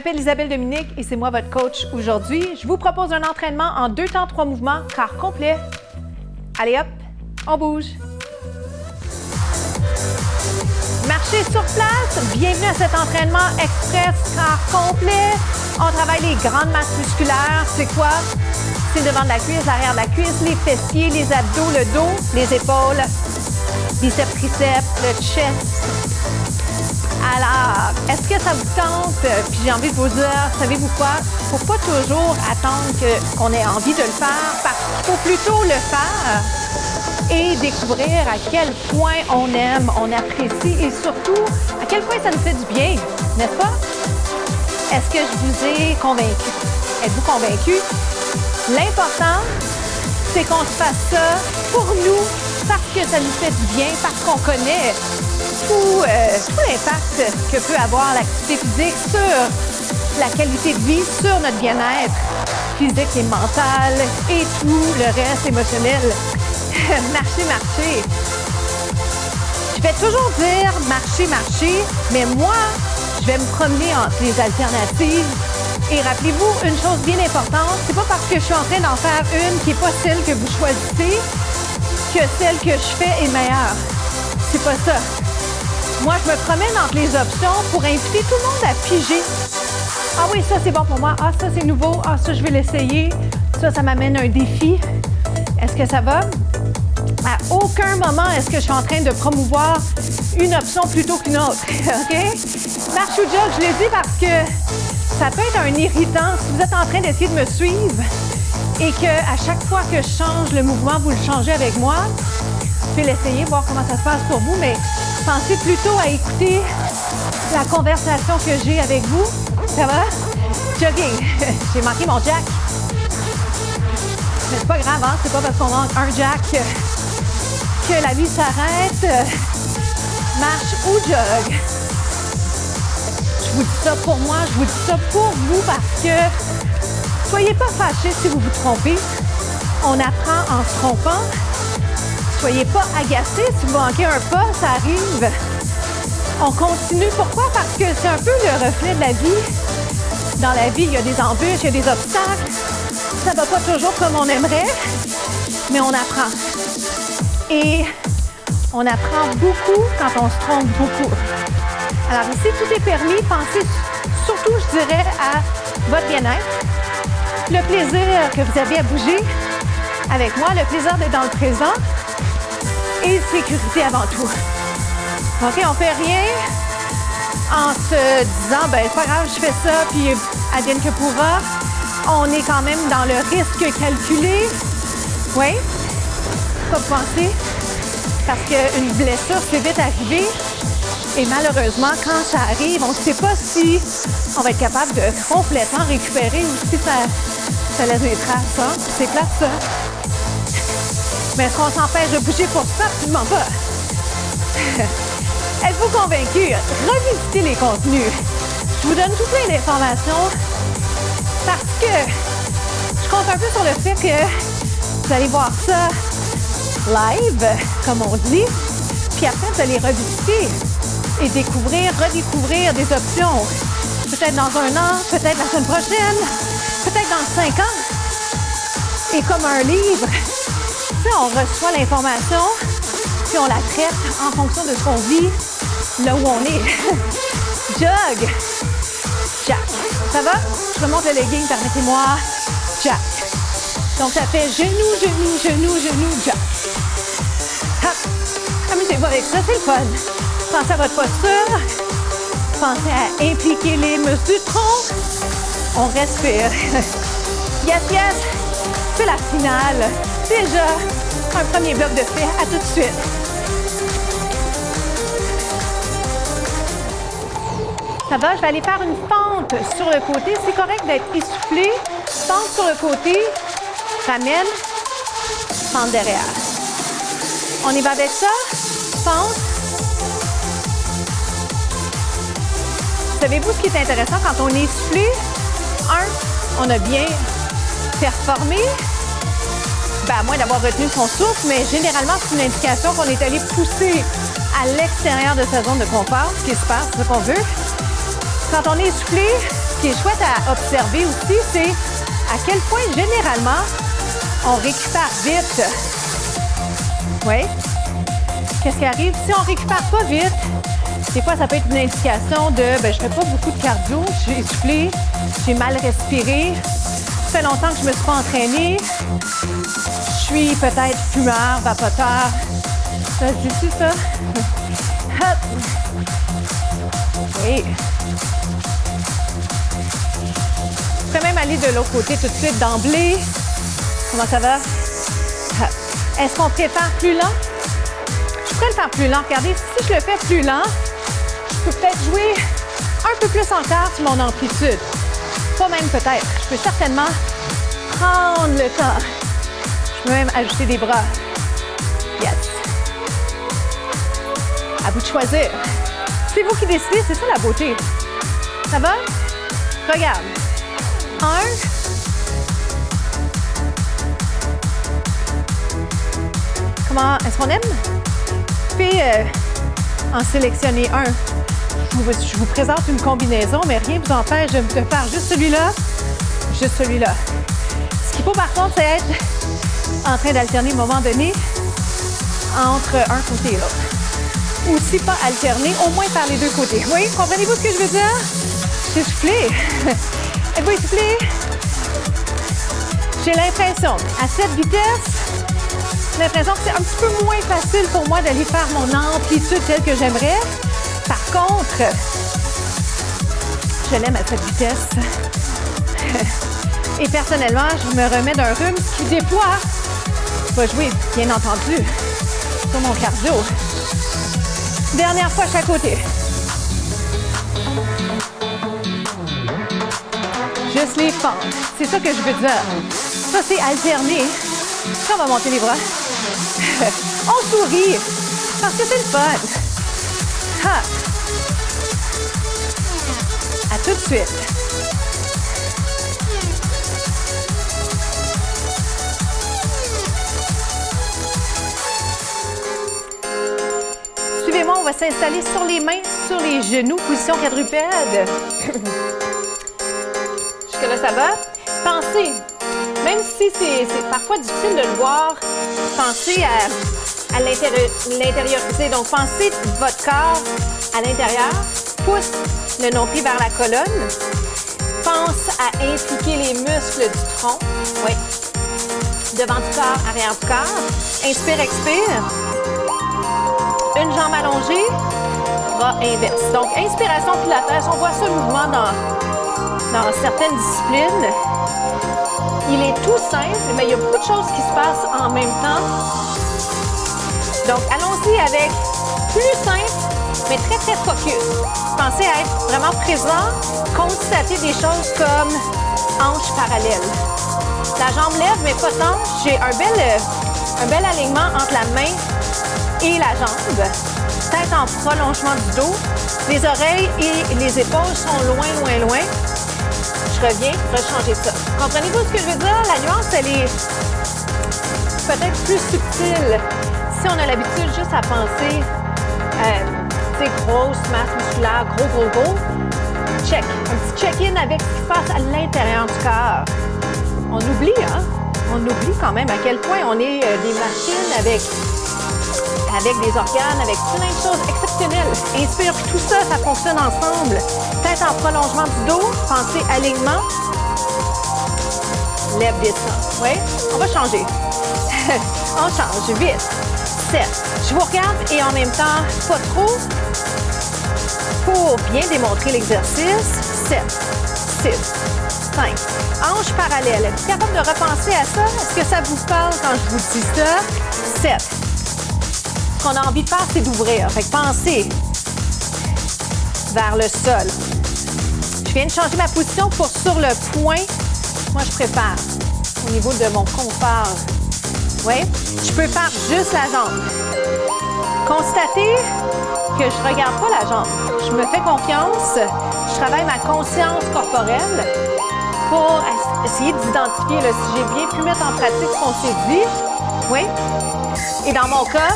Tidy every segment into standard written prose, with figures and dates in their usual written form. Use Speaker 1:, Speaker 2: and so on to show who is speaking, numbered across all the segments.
Speaker 1: m'appelle Isabelle Dominique et c'est moi votre coach aujourd'hui. Je vous propose un entraînement en 2 temps 3 mouvements, corps complet. Allez hop, on bouge. Marchez sur place. Bienvenue à cet entraînement express corps complet. On travaille les grandes masses musculaires. C'est quoi? C'est devant de la cuisse, l'arrière de la cuisse, les fessiers, les abdos, le dos, les épaules, biceps, triceps, le chest. Alors, est-ce que ça vous tente? Puis j'ai envie de vous dire, savez-vous quoi? Il ne faut pas toujours attendre qu'on ait envie de le faire, parce qu'il faut plutôt le faire et découvrir à quel point on aime, on apprécie et surtout à quel point ça nous fait du bien, n'est-ce pas? Est-ce que je vous ai convaincu? Êtes-vous convaincu? L'important, c'est qu'on se fasse ça pour nous, parce que ça nous fait du bien, parce qu'on connaît tout l'impact que peut avoir l'activité physique sur la qualité de vie, sur notre bien-être physique et mental et tout le reste émotionnel. Marcher. Je vais toujours dire marcher, mais moi, je vais me promener entre les alternatives. Et rappelez-vous une chose bien importante, c'est pas parce que je suis en train d'en faire une qui n'est pas celle que vous choisissez que celle que je fais est meilleure. C'est pas ça. Moi, je me promène entre les options pour inviter tout le monde à piger. Ah oui, ça c'est bon pour moi. Ah, ça c'est nouveau. Ah, ça je vais l'essayer. Ça m'amène un défi. Est-ce que ça va? À aucun moment est-ce que je suis en train de promouvoir une option plutôt qu'une autre. OK? Marche ou jog, je l'ai dit parce que ça peut être un irritant si vous êtes en train d'essayer de me suivre et qu'à chaque fois que je change le mouvement, vous le changez avec moi. Je vais l'essayer, voir comment ça se passe pour vous, mais pensez plutôt à écouter la conversation que j'ai avec vous. Ça va? Jogging. J'ai manqué mon jack. Mais c'est pas grave, hein? C'est pas parce qu'on manque un jack que la vie s'arrête. Marche ou jog. Je vous dis ça pour moi, je vous dis ça pour vous parce que soyez pas fâchés si vous vous trompez. On apprend en se trompant. Soyez pas agacés si vous manquez un pas, ça arrive. On continue. Pourquoi? Parce que c'est un peu le reflet de la vie. Dans la vie, il y a des embûches, il y a des obstacles. Ça va pas toujours comme on aimerait, mais on apprend. Et on apprend beaucoup quand on se trompe beaucoup. Alors ici, tout est permis. Pensez surtout, je dirais, à votre bien-être, le plaisir que vous avez à bouger avec moi, le plaisir d'être dans le présent et sécurité avant tout. OK, on fait rien en se disant, ben c'est pas grave, je fais ça, puis advienne que pourra. On est quand même dans le risque calculé. Oui, pas penser, parce qu'une blessure peut vite arriver. Et malheureusement, quand ça arrive, on ne sait pas si on va être capable de complètement récupérer ou si ça laisse des traces. Hein? C'est plate, ça. Mais est-ce qu'on s'empêche de bouger pour ça? Absolument pas. Êtes-vous convaincus? Revisitez les contenus. Je vous donne tout plein d'informations parce que je compte un peu sur le fait que vous allez voir ça live, comme on dit, puis après, vous allez revisiter et redécouvrir des options. Peut-être dans 1 an, peut-être la semaine prochaine, peut-être dans 5 ans. Et comme un livre, on reçoit l'information, puis on la traite en fonction de ce qu'on vit, là où on est. Jog. Jack. Ça va? Je remonte le legging, permettez-moi. Jack. Donc, ça fait genou, jack. Hop. Amusez-vous avec ça, c'est le fun. Pensez à votre posture. Pensez à impliquer les muscles du tronc. On respire. Yes. C'est la finale. Déjà, un premier bloc de fait. À tout de suite. Ça va? Je vais aller faire une fente sur le côté. C'est correct d'être essoufflé. Fente sur le côté. Ramène. Fente derrière. On y va avec ça. Fente. Savez-vous ce qui est intéressant quand on est essoufflé? On a bien performé. Ben, à moins d'avoir retenu son souffle, mais généralement, c'est une indication qu'on est allé pousser à l'extérieur de sa zone de confort, ce qui est super, c'est ce qu'on veut. Quand on est essoufflé, Ce qui est chouette à observer aussi, c'est à quel point, généralement, on récupère vite. Oui. Qu'est-ce qui arrive? Si on récupère pas vite, des fois, ça peut être une indication de je fais pas beaucoup de cardio, j'ai essoufflé, j'ai mal respiré, ça fait longtemps que je me suis pas entraînée, je suis peut-être fumeur, vapoteur. Ça se dit-tu, ça? Hop! Oui. Je peux même aller de l'autre côté tout de suite d'emblée. Comment ça va? Est-ce qu'on préfère plus lent? Je pourrais le faire plus lent. Regardez, si je le fais plus lent, je peux peut-être jouer un peu plus encore sur mon amplitude. Pas même peut-être. Je peux certainement prendre le temps. Je peux même ajouter des bras. Yes. À vous de choisir. C'est vous qui décidez, c'est ça la beauté. Ça va? Regarde. 1. Comment, est-ce qu'on aime? Puis, en sélectionner un. Je vous présente une combinaison, mais rien ne vous empêche de faire juste celui-là, juste celui-là. Ce qu'il faut par contre, c'est être en train d'alterner à un moment donné entre un côté et l'autre. Ou si pas alterner, au moins par les deux côtés. Oui, comprenez-vous ce que je veux dire? J'ai soufflé. Êtes-vous essoufflé? J'ai l'impression, à cette vitesse, j'ai l'impression que c'est un petit peu moins facile pour moi d'aller faire mon amplitude telle que j'aimerais. Par contre, je l'aime à cette vitesse. Et personnellement, je me remets d'un rhume qui, des fois, va jouer, bien entendu, sur mon cardio. Dernière fois chaque côté. Juste les fentes. C'est ça que je veux dire. Ça, c'est alterner. Puis on va monter les bras. On sourit. Parce que c'est le fun. Ha. À tout de suite. Suivez-moi, on va s'installer sur les mains, sur les genoux, position quadrupède. Jusque-là, ça va? Pensez, même si c'est parfois difficile de le voir, pensez à l'intériorité. Donc, pensez votre corps à l'intérieur, pousse le nombril vers la colonne, pense à impliquer les muscles du tronc, oui, devant du corps, arrière du corps. Inspire, expire. Une jambe allongée, bras inverse. Donc, inspiration pilates, on voit ça le mouvement dans certaines disciplines. Il est tout simple, mais il y a beaucoup de choses qui se passent en même temps. Donc, allons-y avec plus simple, mais très, très focus. Pensez à être vraiment présent, constater des choses comme hanches parallèles. La jambe lève, mais pas tant. J'ai un bel alignement entre la main et la jambe. Tête en prolongement du dos. Les oreilles et les épaules sont loin, loin, loin. Je reviens, je vais changer ça. Comprenez-vous ce que je veux dire? La nuance, elle est peut-être plus subtile. Si on a l'habitude juste à penser, grosse masse musculaire, gros, check. Un petit check-in avec ce qui se passe à l'intérieur du corps. On oublie, hein? On oublie quand même à quel point on est des machines avec des organes, avec plein de choses exceptionnelles. Inspire, puis tout ça, ça fonctionne ensemble. Tête en prolongement du dos, pensez alignement. Lève, descend. Oui, on va changer. On change, 8, 7. Je vous regarde et en même temps, pas trop. Pour bien démontrer l'exercice, 7, 6, 5. Hanches parallèles. Êtes-vous capable de repenser à ça? Est-ce que ça vous parle quand je vous dis ça? 7. Ce qu'on a envie de faire, c'est d'ouvrir. Fait que pensez vers le sol. Je viens de changer ma position pour sur le point. Moi, je prépare au niveau de mon confort. Oui, je peux faire juste la jambe. Constatez que je ne regarde pas la jambe. Je me fais confiance. Je travaille ma conscience corporelle pour essayer d'identifier si j'ai bien pu mettre en pratique ce qu'on s'est dit. Oui. Et dans mon cas,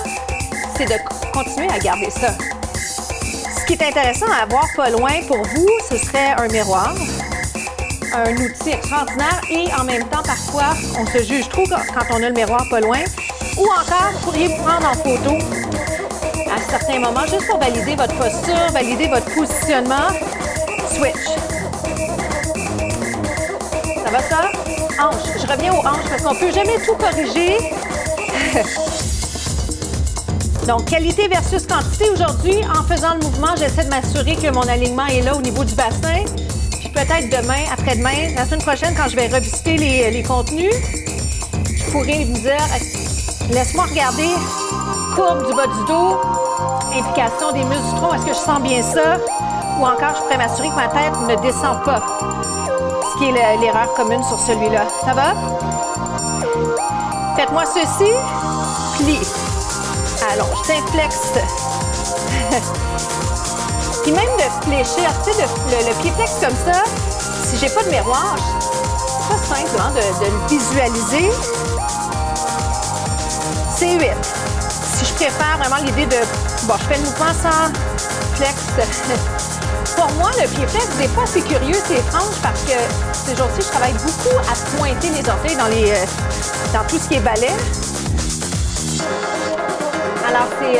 Speaker 1: c'est de continuer à garder ça. Ce qui est intéressant à avoir pas loin pour vous, ce serait un miroir. un outil extraordinaire et en même temps, parfois, on se juge trop quand on a le miroir pas loin. Ou encore, vous pourriez vous prendre en photo à certains moments, juste pour valider votre posture, valider votre positionnement. Switch. Ça va ça? Hanche. Je reviens aux hanches parce qu'on ne peut jamais tout corriger. Donc, qualité versus quantité. Aujourd'hui, en faisant le mouvement, j'essaie de m'assurer que mon alignement est là au niveau du bassin. Puis peut-être demain, après-demain, la semaine prochaine, quand je vais revisiter les contenus, je pourrais me dire, laisse-moi regarder courbe du bas du dos, implication des muscles du tronc, est-ce que je sens bien ça? Ou encore, je pourrais m'assurer que ma tête ne descend pas, ce qui est l'erreur commune sur celui-là. Ça va? Faites-moi ceci, plie. Allonge, tiens, flex. Puis même de fléchir, tu sais, le pied flex comme ça, si j'ai pas de miroir, c'est pas simple hein, de le visualiser. C'est 8. Si je préfère vraiment l'idée de, bon, je fais le mouvement sans flex. Pour moi, le pied flex, des fois, c'est curieux, c'est étrange parce que ces jours-ci, je travaille beaucoup à pointer les orteils dans tout ce qui est ballet. Alors, c'est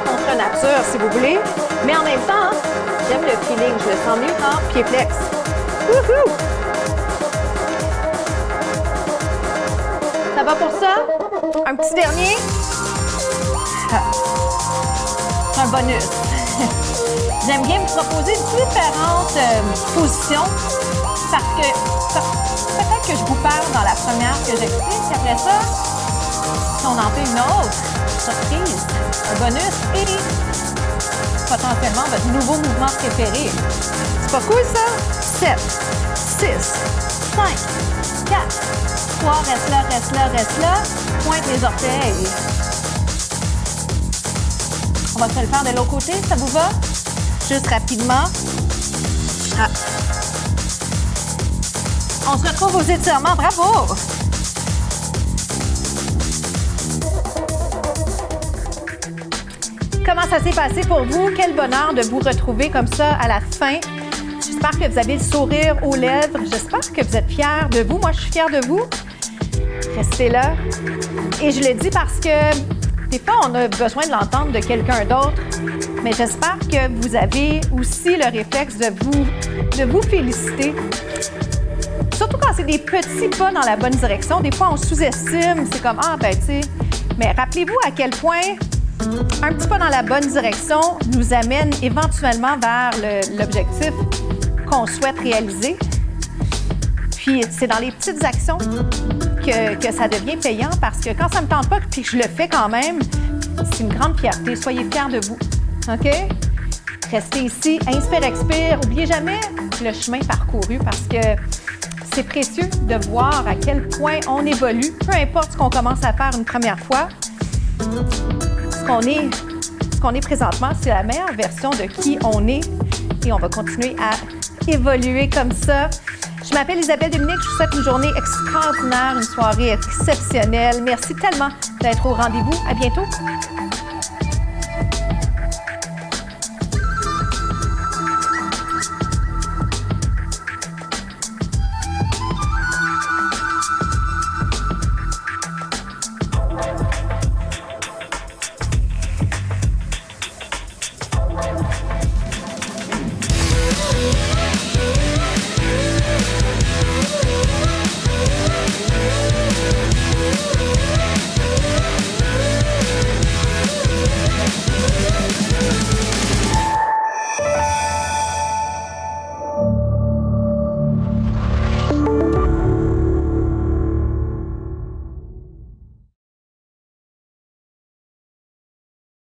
Speaker 1: contre nature, si vous voulez. Mais en même temps, j'aime le feeling. Je le sens mieux en pied flex. Wouhou! Ça va pour ça? Un petit dernier. C'est un bonus. J'aime bien vous proposer différentes positions parce que peut-être que je vous parle dans la première que j'explique. Après ça, si on en fait une autre, surprise, un bonus et potentiellement votre nouveau mouvement préféré. C'est pas cool ça? 7, 6, 5, 4, 3, reste là, reste là, reste là. Pointe les orteils. On va se le faire de l'autre côté, ça vous va? Juste rapidement. Ah. On se retrouve aux étirements. Bravo! Comment ça s'est passé pour vous? Quel bonheur de vous retrouver comme ça à la fin. J'espère que vous avez le sourire aux lèvres. J'espère que vous êtes fiers de vous. Moi, je suis fière de vous. Restez là. Et je le dis parce que des fois, on a besoin de l'entendre de quelqu'un d'autre. Mais j'espère que vous avez aussi le réflexe de vous féliciter. Surtout quand c'est des petits pas dans la bonne direction. Des fois, on sous-estime. C'est comme, ah, ben, tu sais. Mais rappelez-vous à quel point un petit pas dans la bonne direction nous amène éventuellement vers l'objectif qu'on souhaite réaliser. Puis, c'est dans les petites actions que ça devient payant parce que quand ça ne me tente pas puis que je le fais quand même, c'est une grande fierté. Soyez fiers de vous. OK? Restez ici. Inspire, expire. N'oubliez jamais le chemin parcouru parce que c'est précieux de voir à quel point on évolue. Peu importe ce qu'on commence à faire une première fois, ce qu'on est présentement, c'est la meilleure version de qui on est et on va continuer à évoluer comme ça. Je m'appelle Isabelle Dominique, je vous souhaite une journée extraordinaire, une soirée exceptionnelle. Merci tellement d'être au rendez-vous. À bientôt.